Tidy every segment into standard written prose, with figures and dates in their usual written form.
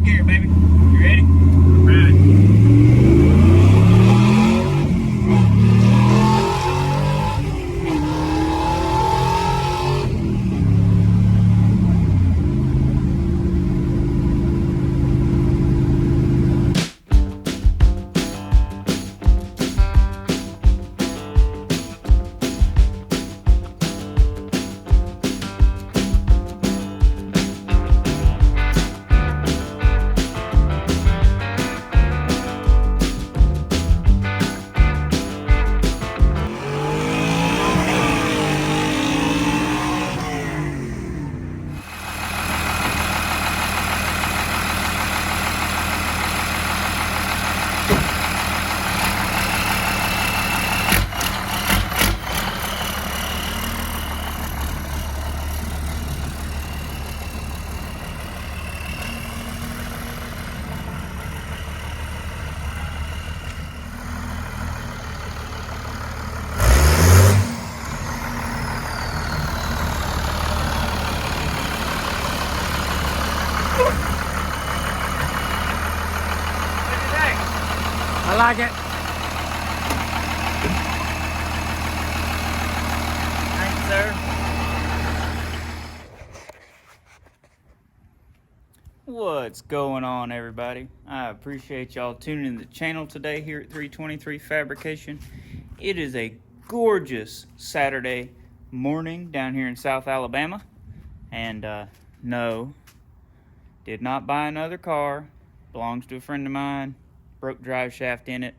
First gear, baby. You ready? Ready. I like it. Thanks, sir. What's going on, everybody? I appreciate y'all tuning in the channel today here at 323 Fabrication. It is a gorgeous Saturday morning down here in South Alabama. And no, did not buy another car. Belongs to a friend of mine. Broke drive shaft in it.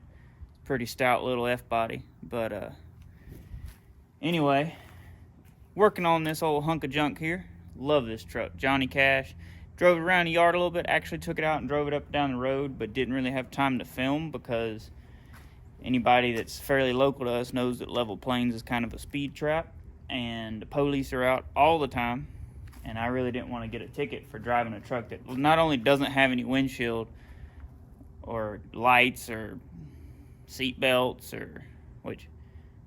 Pretty stout little F-body. But anyway, working on this old hunk of junk here. Love this truck. Johnny Cash. Drove it around the yard a little bit. Actually took it out and drove it up and down the road, but didn't really have time to film because anybody that's fairly local to us knows that Level Plains is kind of a speed trap, and the police are out all the time, and I really didn't want to get a ticket for driving a truck that not only doesn't have any windshield or lights or seat belts, or which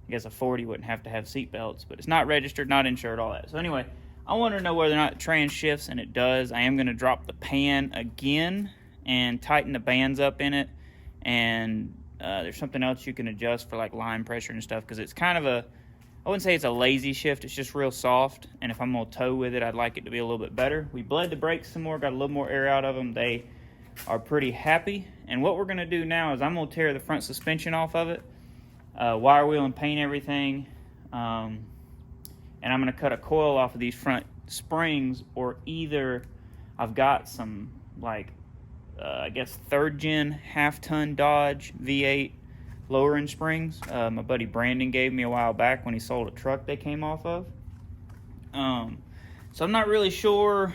I guess a 40 wouldn't have to have seat belts, but it's not registered, not insured, all that. So anyway, I want to know whether or not it trans shifts, and it does. I am going to drop the pan again and tighten the bands up in it, and there's something else you can adjust for like line pressure and stuff, because it's kind of a, I wouldn't say it's a lazy shift, it's just real soft, and if I'm going to tow with it, I'd like it to be a little bit better. We bled the brakes some more, got a little more air out of them. They are pretty happy, and what we're going to do now is I'm going to tear the front suspension off of it, wire wheel and paint everything, and I'm going to cut a coil off of these front springs, or either I've got some like I guess 3rd gen half-ton Dodge V8 lowering springs my buddy Brandon gave me a while back when he sold a truck they came off of. So I'm not really sure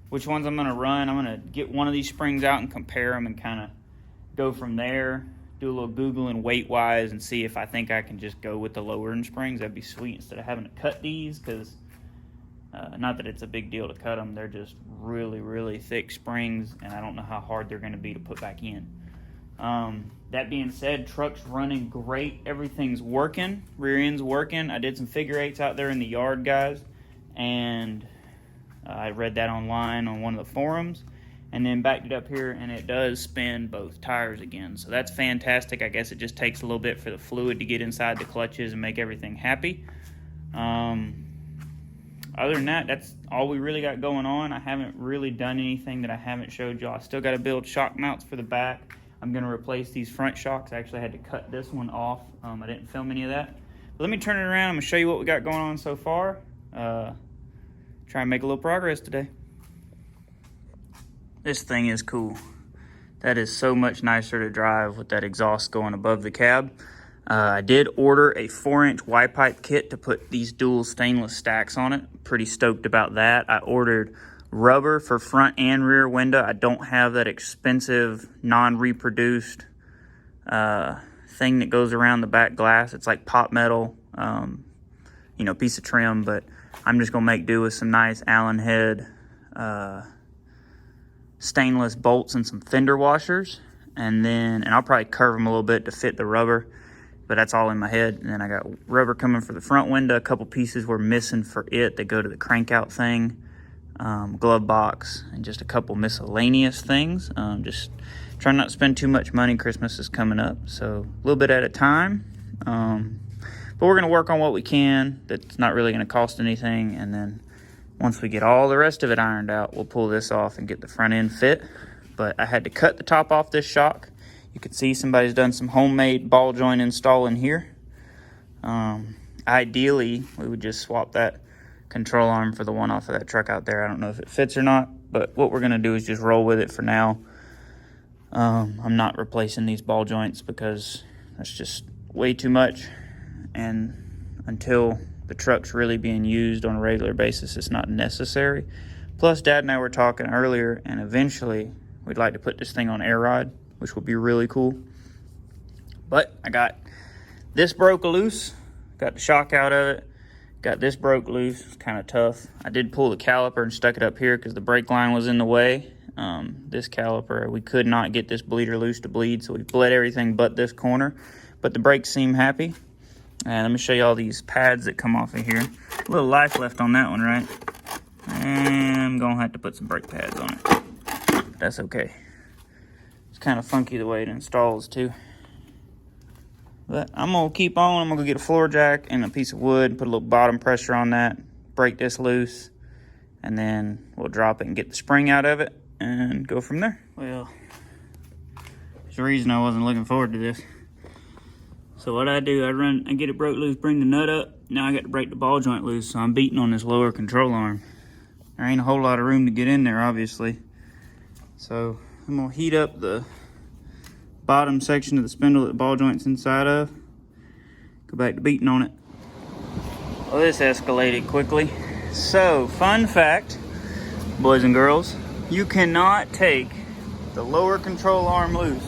which ones I'm going to run. I'm going to get one of these springs out and compare them and kind of go from there. Do a little Googling weight-wise and see if I think I can just go with the lowering springs. That'd be sweet instead of having to cut these, because not that it's a big deal to cut them. They're just really, really thick springs, and I don't know how hard they're going to be to put back in. That being said, truck's running great. Everything's working. Rear end's working. I did some figure eights out there in the yard, guys, and I read that online on one of the forums, and then backed it up here, and it does spin both tires again. So that's fantastic. I guess it just takes a little bit for the fluid to get inside the clutches and make everything happy. Other than that, that's all we really got going on. I haven't really done anything that I haven't showed y'all. I still got to build shock mounts for the back. I'm going to replace these front shocks. I actually had to cut this one off. I didn't film any of that. But let me turn it around. I'm going to show you what we got going on so far. Try and make a little progress today. This thing is cool. That is so much nicer to drive with that exhaust going above the cab. I did order a 4-inch Y-pipe kit to put these dual stainless stacks on it. Pretty stoked about that. I ordered rubber for front and rear window. I don't have that expensive non-reproduced thing that goes around the back glass. It's like pop metal, piece of trim, but I'm just gonna make do with some nice Allen head stainless bolts and some fender washers, and I'll probably curve them a little bit to fit the rubber, but that's all in my head. And then I got rubber coming for the front window. A couple pieces were missing for it that go to the crank out thing. glove box, and just a couple miscellaneous things. Just trying not to spend too much money. Christmas is coming up, so a little bit at a time. But we're going to work on what we can that's not really going to cost anything, and then once we get all the rest of it ironed out, we'll pull this off and get the front end fit. But I had to cut the top off this shock. You can see somebody's done some homemade ball joint install in here. Ideally, we would just swap that control arm for the one off of that truck out there. I don't know if it fits or not, but what we're going to do is just roll with it for now. I'm not replacing these ball joints because that's just way too much, and until the truck's really being used on a regular basis, it's not necessary. Plus, Dad and I were talking earlier, and eventually we'd like to put this thing on air ride, which would be really cool. But I got this broke loose, got the shock out of it, got this broke loose. It's kind of tough. I did pull the caliper and stuck it up here because the brake line was in the way. This caliper, we could not get this bleeder loose to bleed, so we bled everything but this corner. But the brakes seem happy. And let me show you all these pads that come off of here. A little life left on that one, right? And I'm gonna have to put some brake pads on it. But that's okay. It's kind of funky the way it installs too. But I'm gonna keep on. I'm gonna go get a floor jack and a piece of wood, put a little bottom pressure on that, break this loose, and then we'll drop it and get the spring out of it and go from there. Well, there's a reason I wasn't looking forward to this. So what I do, I get it broke loose, bring the nut up. Now I got to break the ball joint loose, so I'm beating on this lower control arm. There ain't a whole lot of room to get in there, obviously. So I'm gonna heat up the bottom section of the spindle that the ball joint's inside of. Go back to beating on it. Well, this escalated quickly. So, fun fact, boys and girls, you cannot take the lower control arm loose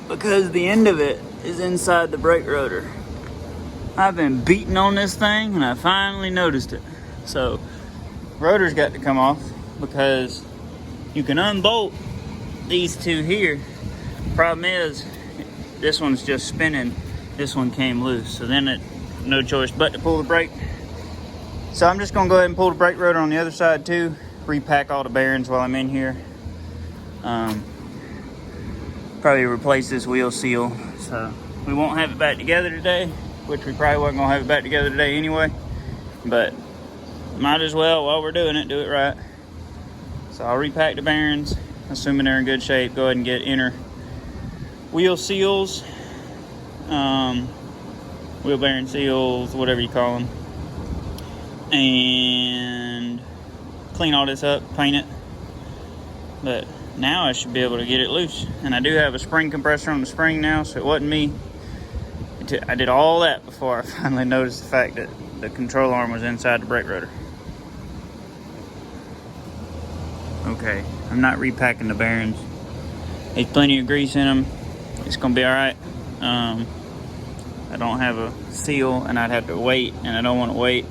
because the end of it is inside the brake rotor. I've been beating on this thing and I finally noticed it. So, rotor's got to come off because you can unbolt these two here. Problem is, this one's just spinning, this one came loose. So then no choice but to pull the brake. So I'm just gonna go ahead and pull the brake rotor on the other side too, repack all the bearings while I'm in here. Probably replace this wheel seal. So we won't have it back together today, which we probably wasn't gonna have it back together today anyway, but might as well, while we're doing it, do it right. So I'll repack the bearings, assuming they're in good shape, go ahead and get inner wheel seals, wheel bearing seals, whatever you call them, and clean all this up, paint it. But now I should be able to get it loose. And I do have a spring compressor on the spring now, so it wasn't me. I did all that before I finally noticed the fact that the control arm was inside the brake rotor. Okay, I'm not repacking the bearings. There's plenty of grease in them. It's gonna be all right. I don't have a seal and I'd have to wait, and I don't want to wait.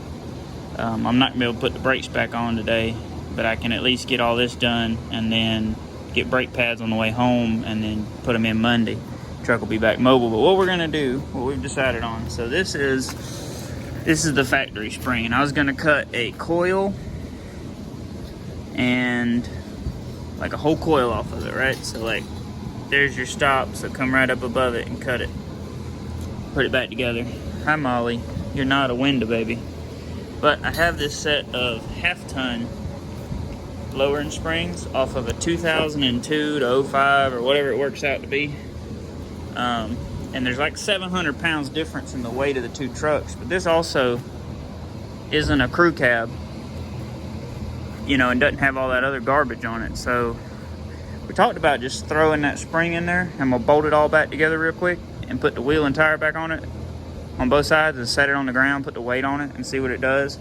I'm not gonna be able to put the brakes back on today, but I can at least get all this done and then get brake pads on the way home and then put them in Monday. Truck will be back mobile. But what we're gonna do, what we've decided on, so this is the factory spring, and I was gonna cut a coil and like a whole coil off of it, right? So like there's your stop, so come right up above it and cut it, put it back together. Hi Molly, you're not a window baby. But I have this set of half-ton lowering springs off of a 2002 to 05 or whatever it works out to be. And there's like 700 pounds difference in the weight of the two trucks. But this also isn't a crew cab, you know, and doesn't have all that other garbage on it. So we talked about just throwing that spring in there, and we'll bolt it all back together real quick and put the wheel and tire back on it on both sides and set it on the ground, put the weight on it and see what it does.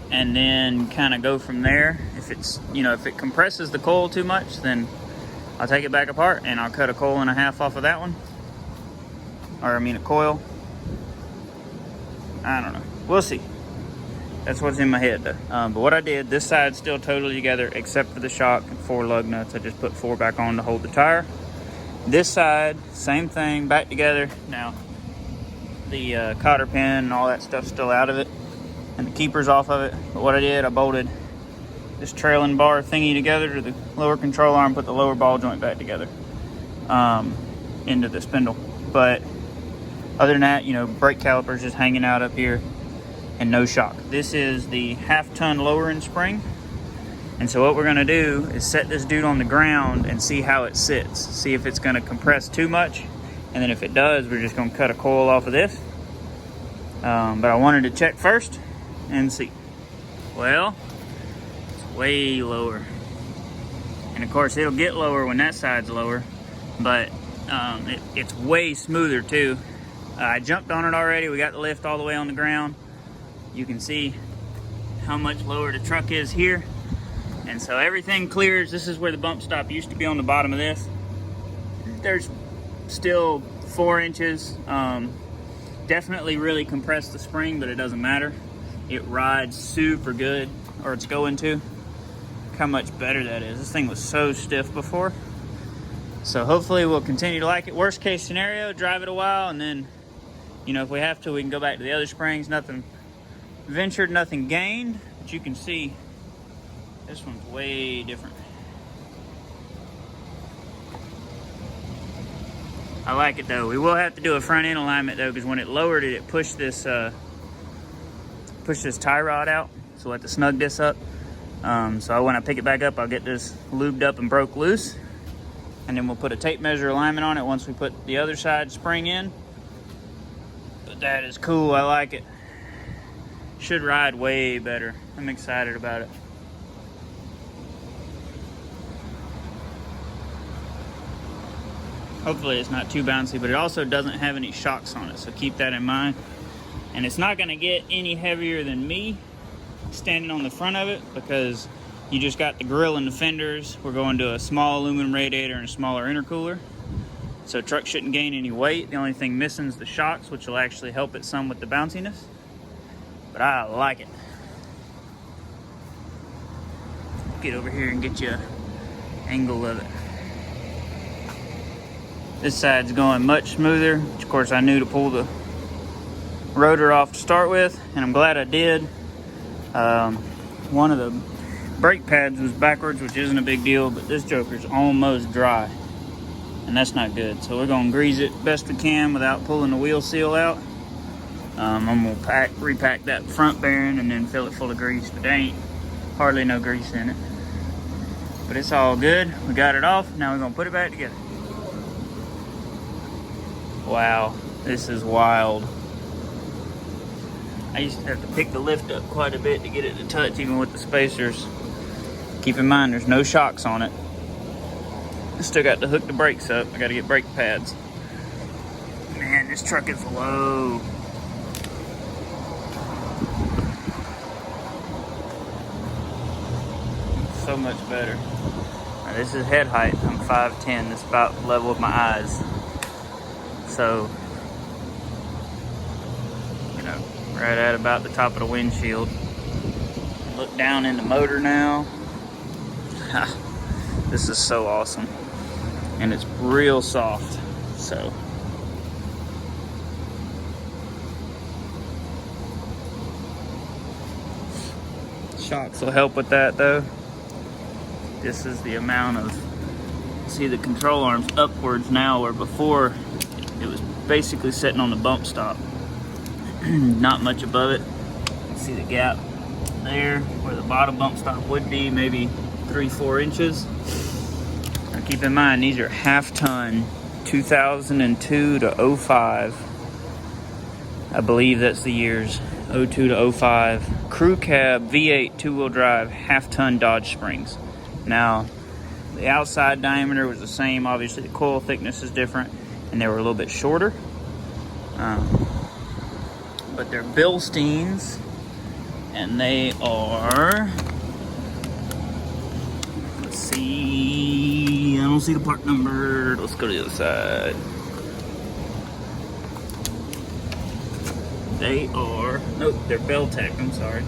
And then kind of go from there. If it's, you know, if it compresses the coil too much, then I'll take it back apart and I'll cut a coil and a half off of that one. Or I mean a coil. I don't know. We'll see. That's what's in my head though. But what I did, this side's still totally together except for the shock and 4 lug nuts. I just put 4 back on to hold the tire. This side, same thing, back together. Now, the cotter pin and all that stuff's still out of it. and the keeper's off of it. But what I did, I bolted this trailing bar thingy together to the lower control arm, put the lower ball joint back together into the spindle. But other than that, you know, brake calipers just hanging out up here and no shock. This is the 1/2 ton lowering spring. And so what we're gonna do is set this dude on the ground and see how it sits. See if it's gonna compress too much. And then if it does, we're just gonna cut a coil off of this. But I wanted to check first and see. Well, it's way lower. And of course it'll get lower when that side's lower, but it's way smoother too. I jumped on it already. We got the lift all the way on the ground. You can see how much lower the truck is here. And so everything clears. This is where the bump stop used to be, on the bottom of this. There's still 4 inches. Definitely really compressed the spring, but it doesn't matter. It rides super good, or it's going to. Look how much better that is. This thing was so stiff before. So hopefully we'll continue to like it. Worst case scenario, drive it a while, and then, you know, if we have to, we can go back to the other springs. Nothing ventured, nothing gained. But you can see this one's way different. I like it though. We will have to do a front end alignment though, because when it lowered it, it pushed this tie rod out. So we'll have to snug this up. So when I pick it back up, I'll get this lubed up and broke loose. And then we'll put a tape measure alignment on it once we put the other side spring in. But that is cool, I like it. Should ride way better. I'm excited about it. Hopefully it's not too bouncy, but it also doesn't have any shocks on it, so keep that in mind. And it's not gonna get any heavier than me standing on the front of it, because you just got the grill and the fenders. We're going to a small aluminum radiator and a smaller intercooler. So truck shouldn't gain any weight. The only thing missing is the shocks, which will actually help it some with the bounciness. But I like it. Get over here and get you an angle of it. This side's going much smoother, which of course I knew to pull the rotor off to start with, and I'm glad I did. One of the brake pads was backwards, which isn't a big deal, but this joker's almost dry, and that's not good. So we're gonna grease it best we can without pulling the wheel seal out. I'm gonna repack that front bearing and then fill it full of grease, but there ain't hardly no grease in it. But it's all good. We got it off. Now we're gonna put it back together. Wow, this is wild. I used to have to pick the lift up quite a bit to get it to touch, even with the spacers. Keep in mind, there's no shocks on it. I still got to hook the brakes up. I gotta get brake pads. Man, this truck is low. So much better. Now, this is head height. I'm 5'10". It's about level with my eyes. So, you know, right at about the top of the windshield. Look down in the motor now. This is so awesome. And it's real soft, so. Shocks will help with that though. This is the amount of, see the control arms upwards now, where before it was basically sitting on the bump stop. Not much above it. See the gap there where the bottom bump stop would be, maybe 3-4 inches. Now keep in mind, these are 1/2 ton, 2002 to 05. I believe that's the years, 02 to 05. Crew cab V8 two-wheel drive 1/2 ton Dodge Springs. Now, the outside diameter was the same. Obviously, the coil thickness is different, and they were a little bit shorter. But they're Bilsteins, and they are, let's see, I don't see the part number. Let's go to the other side. They are, nope, they're Belltech, I'm sorry.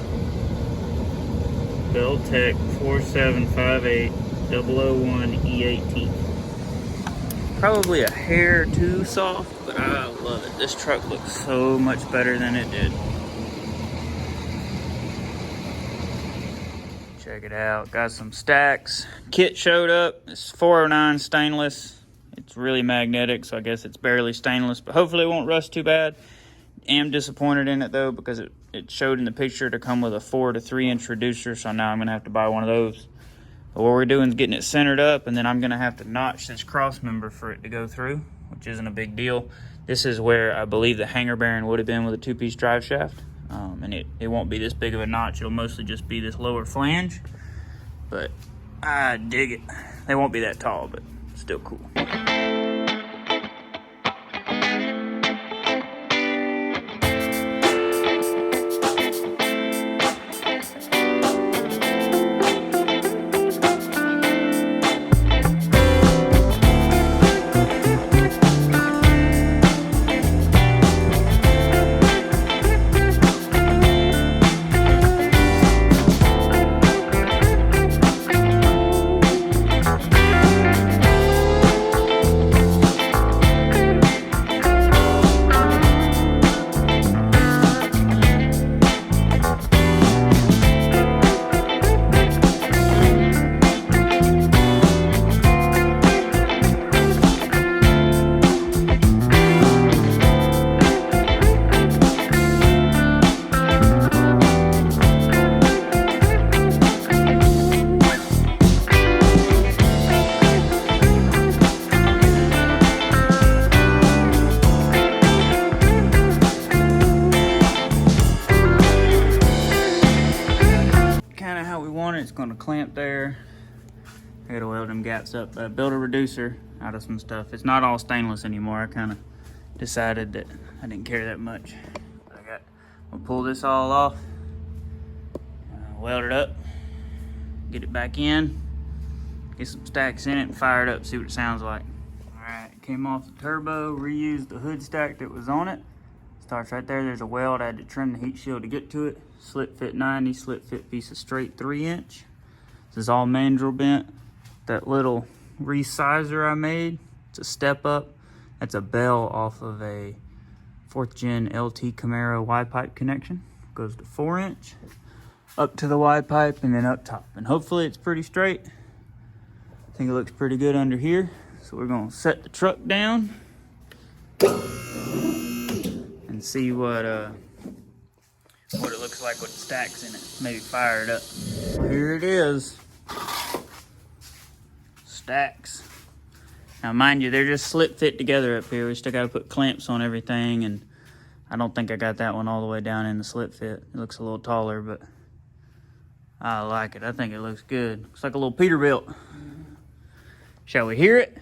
Belltech 4758 001 E18. Probably a hair too soft, but I love it. This truck looks so much better than it did. Check it out. Got some stacks. Kit showed up. It's 409 stainless. It's really magnetic, so I guess it's barely stainless, but hopefully it won't rust too bad. Am disappointed in it though, because it showed in the picture to come with a 4 to 3 inch reducer, so now I'm gonna have to buy one of those. But what we're doing is getting it centered up, and then I'm gonna have to notch this cross member for it to go through, which isn't a big deal. This is where I believe the hanger bearing would have been with a 2-piece drive shaft. And it won't be this big of a notch. It'll mostly just be this lower flange, but I dig it. They won't be that tall, but still cool. It's going to clamp there. I gotta weld them gaps up. Build a reducer out of some stuff. It's not all stainless anymore. I kind of decided that I didn't care that much. I'll pull this all off, weld it up, get it back in, get some stacks in it, and fire it up, see what it sounds like. All right, came off the turbo, reused the hood stack that was on it. Starts right there. There's a weld. I had to trim the heat shield to get to it. Slip fit 90, slip fit piece of straight 3-inch. This is all mandrel bent. That little resizer I made, it's a step up. That's a bell off of a 4th gen LT Camaro Y pipe connection. Goes to 4-inch, up to the Y pipe, and then up top. And hopefully it's pretty straight. I think it looks pretty good under here. So we're gonna set the truck down and see what it looks like with the stacks in it. Maybe fire it up. Here it is. Stacks. Now mind you, they're just slip fit together up here. We still gotta put clamps on everything, and I don't think I got that one all the way down in the slip fit. It looks a little taller, but I like it. I think it looks good. Looks like a little Peterbilt. Shall we hear it?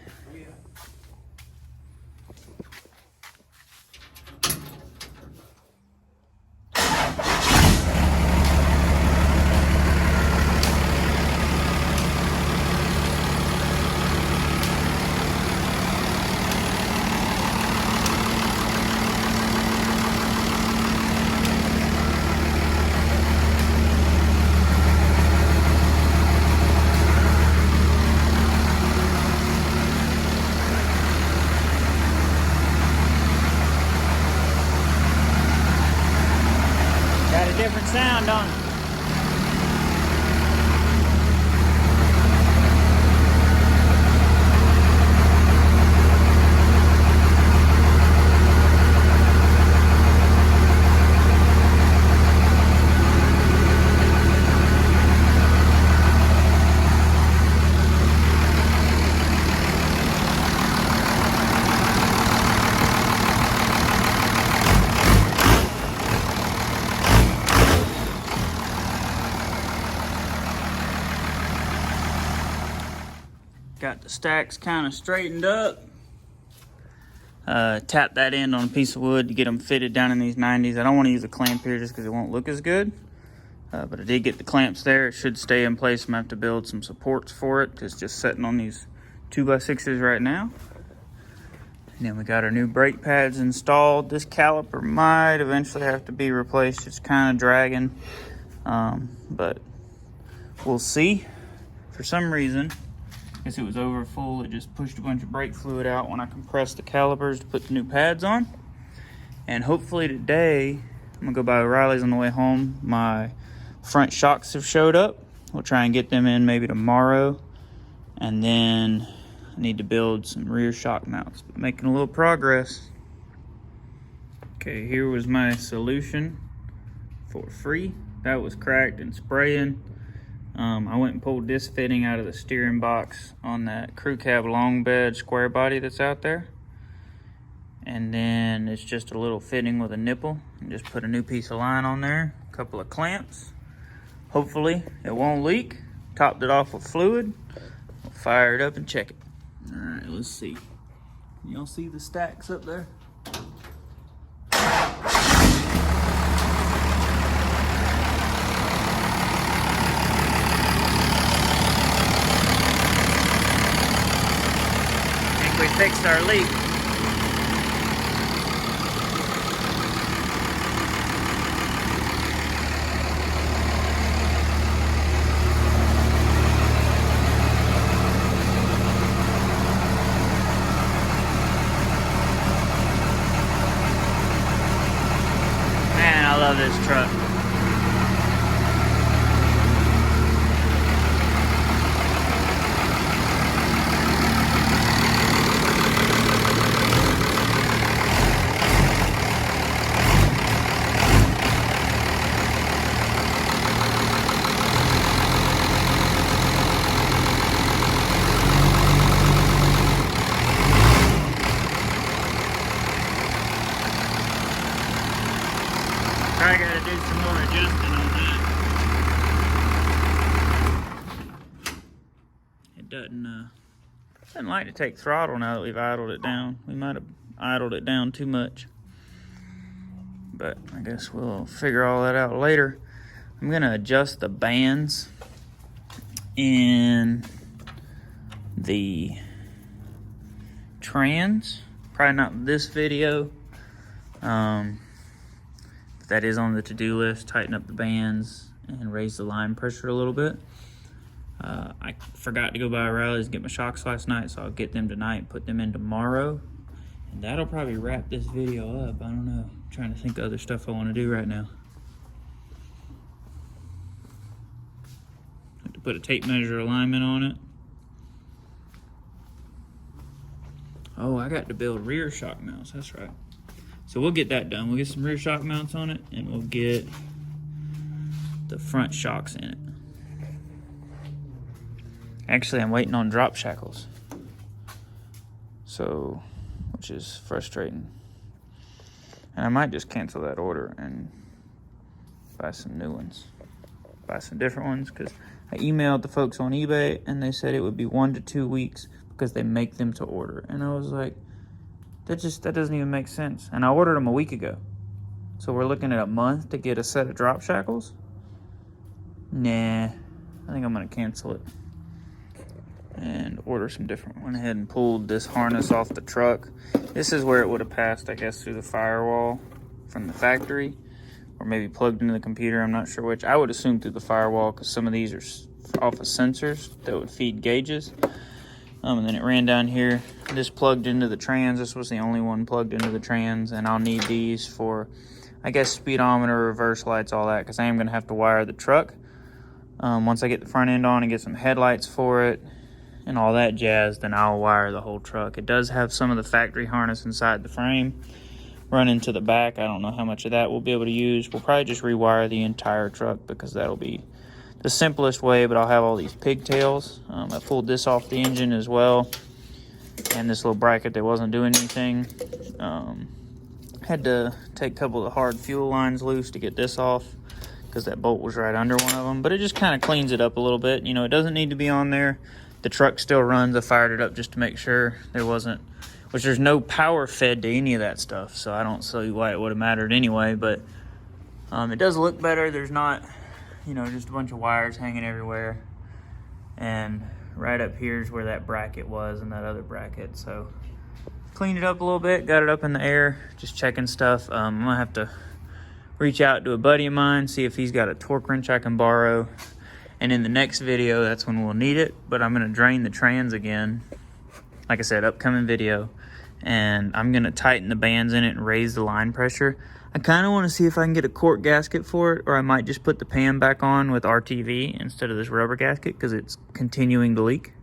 Different sound on it. Got the stacks kind of straightened up. Tap that end on a piece of wood to get them fitted down in these 90s. I don't want to use a clamp here just because it won't look as good. But I did get the clamps there. It should stay in place. I'm going to have to build some supports for it. It's just sitting on these 2x6s right now. And then we got our new brake pads installed. This caliper might eventually have to be replaced. It's kind of dragging. But we'll see. For some reason, I guess it was over full. It just pushed a bunch of brake fluid out when I compressed the calipers to put the new pads on. And hopefully today, I'm gonna go by O'Reilly's on the way home. My front shocks have showed up. we'll try and get them in maybe tomorrow. And then I need to build some rear shock mounts, but making a little progress. Okay, here was my solution for free. That was cracked and spraying. I went and pulled this fitting out of the steering box on that crew cab long bed square body that's out there. And then it's just a little fitting with a nipple. And just put a new piece of line on there, a couple of clamps. Hopefully it won't leak. Topped it off with fluid. We'll fire it up and check it. All right, let's see. Y'all see the stacks up there? We fixed our leak. Man, I love this truck. I gotta do some more adjusting on that. It doesn't like to take throttle now that we've idled it down. We might have idled it down too much, but I guess we'll figure all that out later. I'm gonna adjust the bands in the trans. Probably not this video. That is on the to-do list. Tighten up the bands and raise the line pressure a little bit. I forgot to go by Riley's and get my shocks last night, so I'll get them tonight and put them in tomorrow. And that'll probably wrap this video up. I don't know. I'm trying to think of other stuff I want to do right now. I have to put a tape measure alignment on it. Oh, I got to build rear shock mounts. That's right. So we'll get that done. We'll get some rear shock mounts on it, and we'll get the front shocks in it. Actually, I'm waiting on drop shackles. So, which is frustrating. And I might just cancel that order and buy some new ones. Buy some different ones, because I emailed the folks on eBay, and they said it would be 1 to 2 weeks because they make them to order. And I was like, that doesn't even make sense. And I ordered them a week ago. So we're looking at a month to get a set of drop shackles? Nah, I think I'm gonna cancel it and order some different. Went ahead and pulled this harness off the truck. This is where it would have passed, I guess, through the firewall from the factory, or maybe plugged into the computer. I'm not sure which. I would assume through the firewall, because some of these are off of sensors that would feed gauges. And then it ran down here. This plugged into the trans. This was the only one plugged into the trans, and I'll need these for, I guess, speedometer, reverse lights, all that, because I am going to have to wire the truck. Once I get the front end on and get some headlights for it and all that jazz, then I'll wire the whole truck. It does have some of the factory harness inside the frame running to the back. I don't know how much of that we'll be able to use. We'll probably just rewire the entire truck, because that'll be the simplest way, but I'll have all these pigtails. I pulled this off the engine as well, and this little bracket that wasn't doing anything. Had to take a couple of the hard fuel lines loose to get this off, because that bolt was right under one of them, but it just kind of cleans it up a little bit. You know, it doesn't need to be on there. The truck still runs. I fired it up just to make sure there wasn't, which there's no power fed to any of that stuff, so I don't see why it would have mattered anyway, but it does look better. There's not, you know, just a bunch of wires hanging everywhere. And right up here is where that bracket was, and that other bracket. So cleaned it up a little bit, got it up in the air, just checking stuff. I'm gonna have to reach out to a buddy of mine, see if he's got a torque wrench I can borrow. And in the next video, that's when we'll need it. But I'm gonna drain the trans again. Like I said, upcoming video. And I'm gonna tighten the bands in it and raise the line pressure. I kind of want to see if I can get a cork gasket for it, or I might just put the pan back on with RTV instead of this rubber gasket because it's continuing to leak.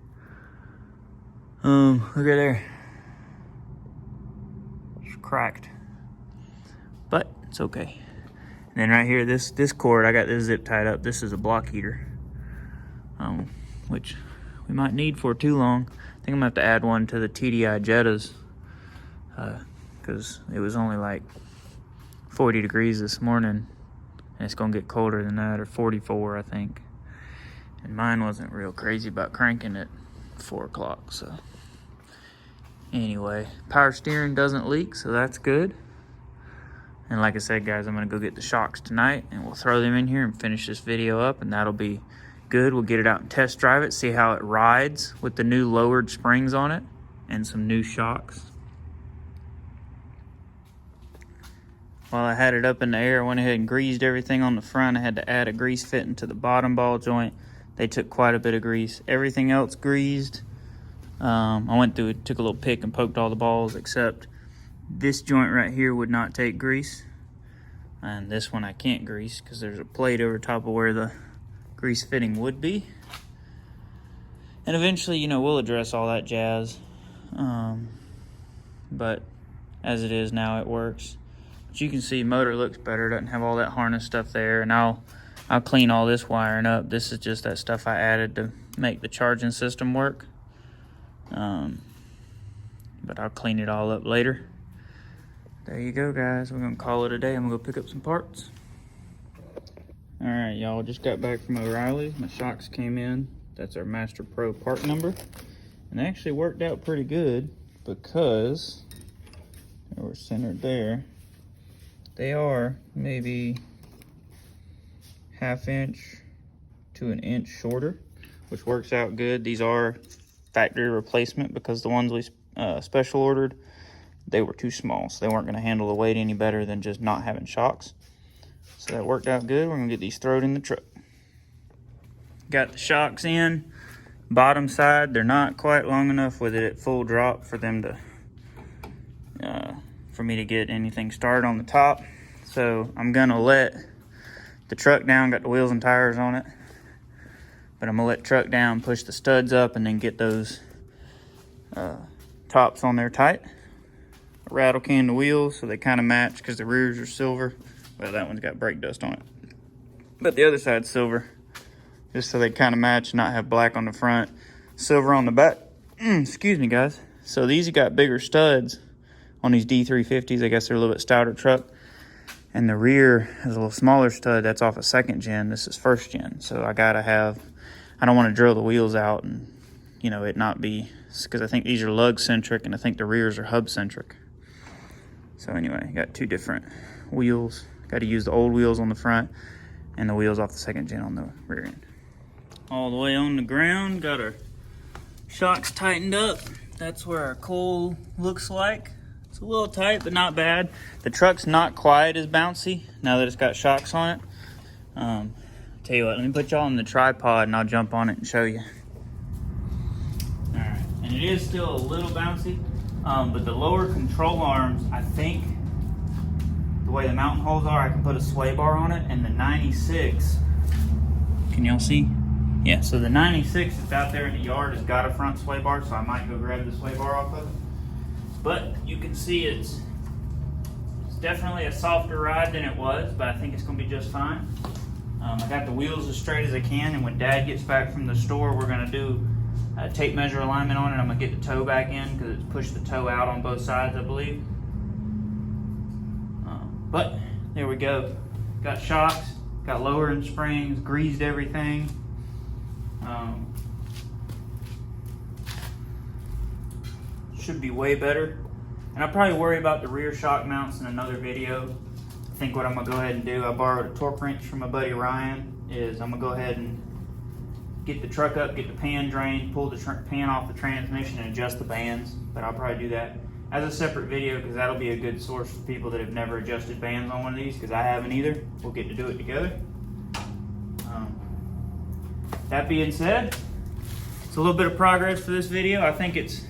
Look right there. It's cracked. But it's okay. And then right here, this cord, I got this zip tied up. This is a block heater, which we might need for too long. I think I'm gonna have to add one to the TDI Jettas because it was only like 40 degrees this morning, and it's gonna get colder than that, or 44, I think. And mine wasn't real crazy about cranking at 4 o'clock, so. Anyway, power steering doesn't leak, so that's good. And like I said, guys, I'm gonna go get the shocks tonight, and we'll throw them in here and finish this video up, and that'll be good. We'll get it out and test drive it, see how it rides with the new lowered springs on it and some new shocks. While I had it up in the air, I went ahead and greased everything on the front. I had to add a grease fitting to the bottom ball joint. They took quite a bit of grease. Everything else greased. I went through it, took a little pick and poked all the balls, except this joint right here would not take grease. And this one I can't grease because there's a plate over top of where the grease fitting would be. And eventually, you know, we'll address all that jazz. But as it is now, it works. But you can see motor looks better, doesn't have all that harness stuff there, and I'll clean all this wiring up. This is just that stuff I added to make the charging system work. But I'll clean it all up later. There you go, guys. We're gonna call it a day. I'm gonna go pick up some parts. All right, y'all, just got back from O'Reilly's. My shocks came in. That's our Master Pro part number. And they actually worked out pretty good because they were centered there. They are maybe 1/2 inch to 1 inch shorter, which works out good. These are factory replacement because the ones we special ordered, they were too small, so they weren't going to handle the weight any better than just not having shocks. So that worked out good. We're going to get these thrown in the truck. Got the shocks in. Bottom side, they're not quite long enough with it at full drop for them to for me to get anything started on the top. So I'm gonna let the truck down, got the wheels and tires on it, but I'm gonna let truck down, push the studs up, and then get those tops on there tight. Rattle can the wheels so they kind of match because the rears are silver. Well, that one's got brake dust on it, but the other side's silver, just so they kind of match, not have black on the front, silver on the back. Excuse me, guys. So these have got bigger studs on these D350s. I guess they're a little bit stouter truck. And the rear has a little smaller stud. That's off a 2nd gen. This is 1st gen. So I gotta have, I don't want to drill the wheels out and, you know, it not be, because I think these are lug centric and I think the rears are hub centric. So anyway, got 2 different wheels. Got to use the old wheels on the front and the wheels off the 2nd gen on the rear end. All the way on the ground, got our shocks tightened up. That's where our coil looks like. It's a little tight, but not bad. The truck's not quite as bouncy now that it's got shocks on it. Tell you what, let me put y'all on the tripod and I'll jump on it and show you. All right, and it is still a little bouncy, but the lower control arms, I think, the way the mountain holes are, I can put a sway bar on it, and the 96, can y'all see? Yeah, so the 96 that's out there in the yard has got a front sway bar, so I might go grab the sway bar off of it. But you can see it's definitely a softer ride than it was, but I think it's gonna be just fine. I got the wheels as straight as I can, and when Dad gets back from the store, we're gonna do a tape measure alignment on it. I'm gonna get the toe back in because it's pushed the toe out on both sides, I believe. But there we go. Got shocks, got lowering springs, greased everything. Should be way better. And I'll probably worry about the rear shock mounts in another video. I think what I'm gonna go ahead and do, I borrowed a torque wrench from my buddy Ryan, is I'm gonna go ahead and get the truck up, get the pan drained, pull the pan off the transmission and adjust the bands. But I'll probably do that as a separate video because that'll be a good source for people that have never adjusted bands on one of these, because I haven't either. We'll get to do it together. That being said, it's a little bit of progress for this video. I think it's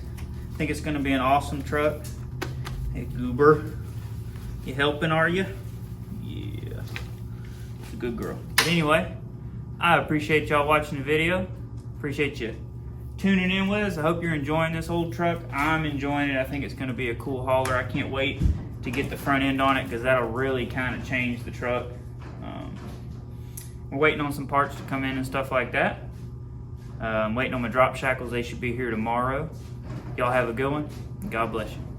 gonna be an awesome truck. Hey Goober, you helping, are you? Good girl. But anyway, I appreciate y'all watching the video. Appreciate you tuning in with us. I hope you're enjoying this old truck. I'm enjoying it. I think it's going to be a cool hauler. I can't wait to get the front end on it because that'll really kind of change the truck. We're waiting on some parts to come in and stuff like that. I'm waiting on my drop shackles. They should be here tomorrow. Y'all have a good one. God bless you.